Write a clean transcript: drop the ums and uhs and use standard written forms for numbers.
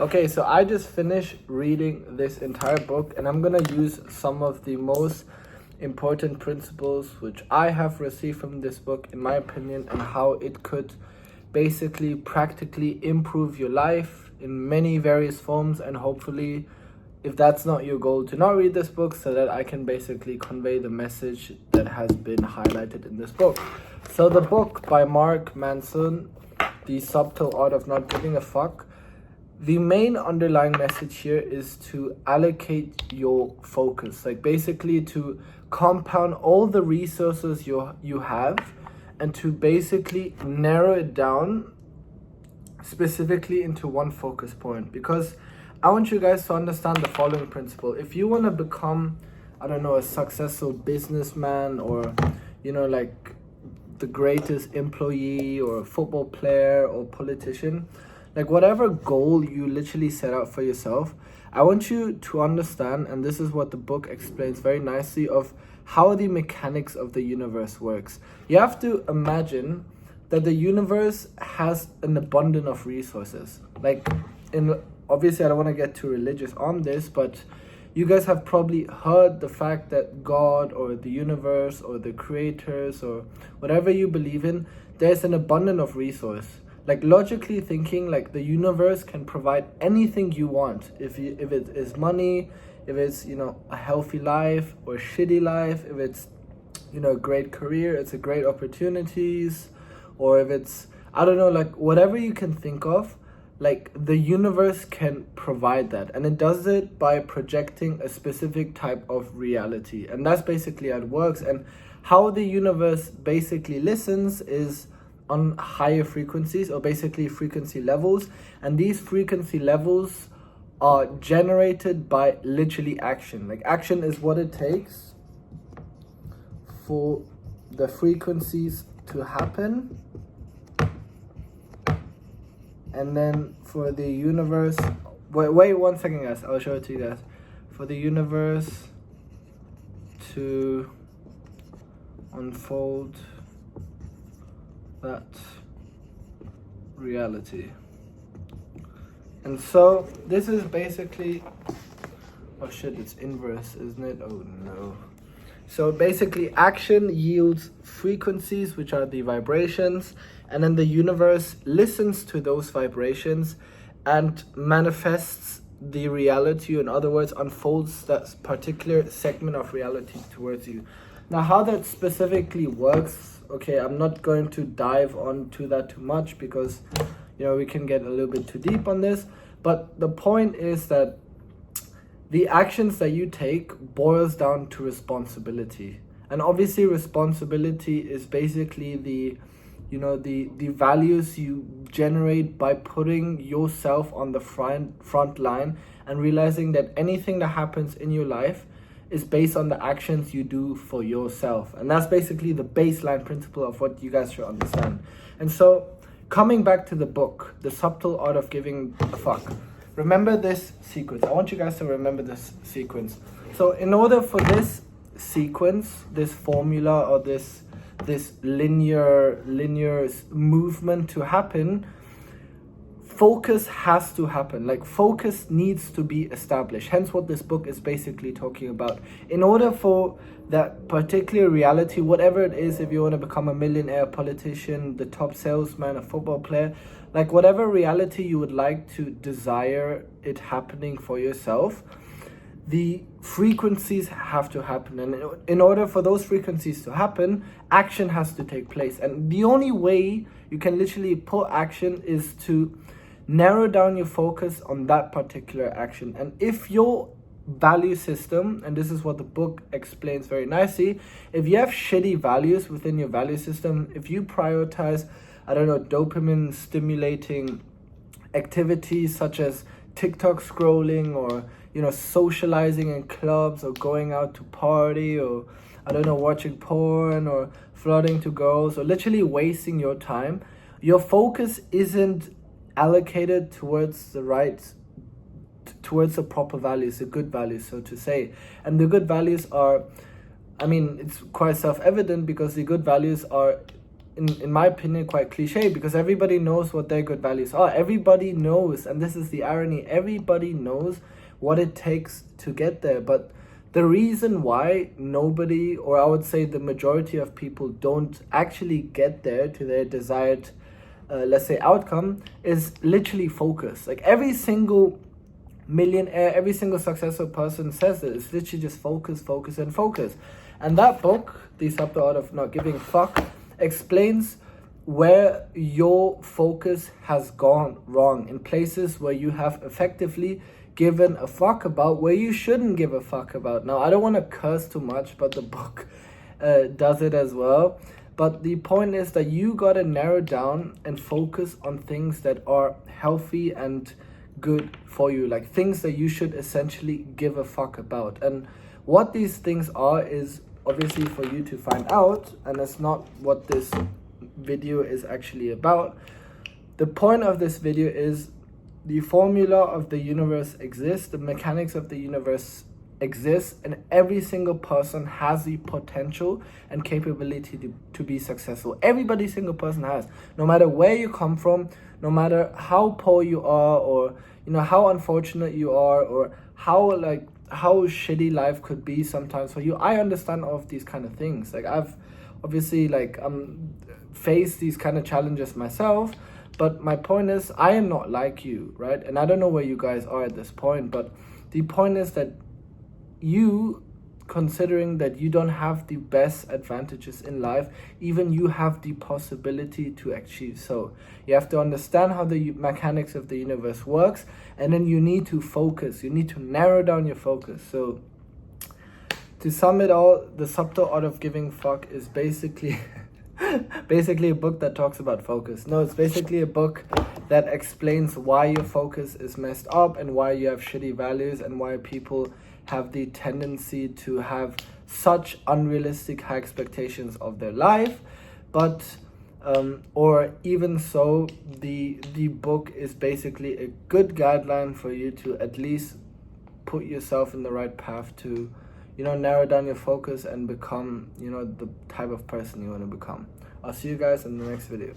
Okay, so I just finished reading this entire book, and I'm gonna use some of the most important principles which I have received from this book, in my opinion, and how it could basically practically improve your life in many various forms. And hopefully, if that's not your goal, to not read this book, so that I can basically convey the message that has been highlighted in this book. So the book by Mark Manson, The Subtle Art of Not Giving a Fuck, the main underlying message here is to allocate your focus, like basically to compound all the resources you have, and to basically narrow it down specifically into one focus point. Because I want you guys to understand the following principle. If you want to become, I don't know, a successful businessman, or, you know, like the greatest employee or a football player or politician, like whatever goal you literally set out for yourself, I want you to understand, and this is what the book explains very nicely, of how the mechanics of the universe works. You have to imagine that the universe has an abundance of resources. Like, obviously I don't want to get too religious on this, but you guys have probably heard the fact that God or the universe or the creators or whatever you believe in, there's an abundance of resource. Like, logically thinking, like the universe can provide anything you want. If it is money, if it's, you know, a healthy life or a shitty life, if it's, you know, a great career, it's a great opportunities, or if it's, I don't know, like whatever you can think of, like the universe can provide that. And it does it by projecting a specific type of reality. And that's basically how it works. And how the universe basically listens is on higher frequencies, or basically frequency levels. And these frequency levels are generated by literally action. Like, action is what it takes for the frequencies to happen, and then for the universe, wait 1 second guys, I'll show it to you guys. For the universe to unfold that reality. And so this is basically, oh shit, it's inverse, isn't it? Oh no. So basically action yields frequencies, which are the vibrations, and then the universe listens to those vibrations and manifests the reality. In other words, unfolds that particular segment of reality towards you. Now, how that specifically works, okay, I'm not going to dive onto that too much, because, you know, we can get a little bit too deep on this. But the point is that the actions that you take boils down to responsibility. And obviously responsibility is basically the values you generate by putting yourself on the front line, and realizing that anything that happens in your life is based on the actions you do for yourself. And that's basically the baseline principle of what you guys should understand. And so, coming back to the book, The Subtle Art of Giving a Fuck, remember this sequence. I want you guys to remember this sequence. So in order for this sequence, this formula, or this linear movement to happen, focus has to happen. Like, focus needs to be established. Hence what this book is basically talking about. In order for that particular reality, whatever it is, if you want to become a millionaire, politician, the top salesman, a football player, like whatever reality you would like to desire it happening for yourself, the frequencies have to happen. And in order for those frequencies to happen, action has to take place. And the only way you can literally put action is to narrow down your focus on that particular action. And if your value system, and this is what the book explains very nicely, if you have shitty values within your value system, if you prioritize, I don't know, dopamine stimulating activities such as TikTok scrolling, or, you know, socializing in clubs, or going out to party, or, I don't know, watching porn, or flirting to girls, or literally wasting your time, your focus isn't allocated towards the proper values, the good values, so to say. And the good values are, I mean, it's quite self-evident, because the good values are in my opinion, quite cliche, because everybody knows what their good values are. Everybody knows, and this is the irony, everybody knows what it takes to get there. But the reason why nobody, or I would say the majority of people, don't actually get there to their desired, let's say, outcome, is literally focus. Like every single millionaire, every single successful person says it. It's literally just focus, focus, and focus. And that book, The Subtle Art of Not Giving a Fuck, explains where your focus has gone wrong, in places where you have effectively given a fuck about where you shouldn't give a fuck about. Now, I don't want to curse too much, but the book does it as well. But the point is that you gotta narrow down and focus on things that are healthy and good for you, like things that you should essentially give a fuck about. And what these things are is obviously for you to find out, and that's not what this video is actually about. The point of this video is the formula of the universe exists, the mechanics of the universe exists, and every single person has the potential and capability to be successful. Every single person has, no matter where you come from, no matter how poor you are, or how unfortunate you are, or how shitty life could be sometimes for you. I understand all of these kind of things. Like I've obviously faced these kind of challenges myself, but my point is I am not like you, right? And I don't know where you guys are at this point, but the point is that you, considering that you don't have the best advantages in life, even you have the possibility to achieve so. You have to understand how the mechanics of the universe works, and then you need to focus. You need to narrow down your focus. So to sum it all, The Subtle Art of Giving Fuck is basically a book that talks about focus. No, it's basically a book that explains why your focus is messed up, and why you have shitty values, and why people have the tendency to have such unrealistic high expectations of their life. But or even so, the book is basically a good guideline for you to at least put yourself in the right path to narrow down your focus and become the type of person you want to become. I'll see you guys in the next video.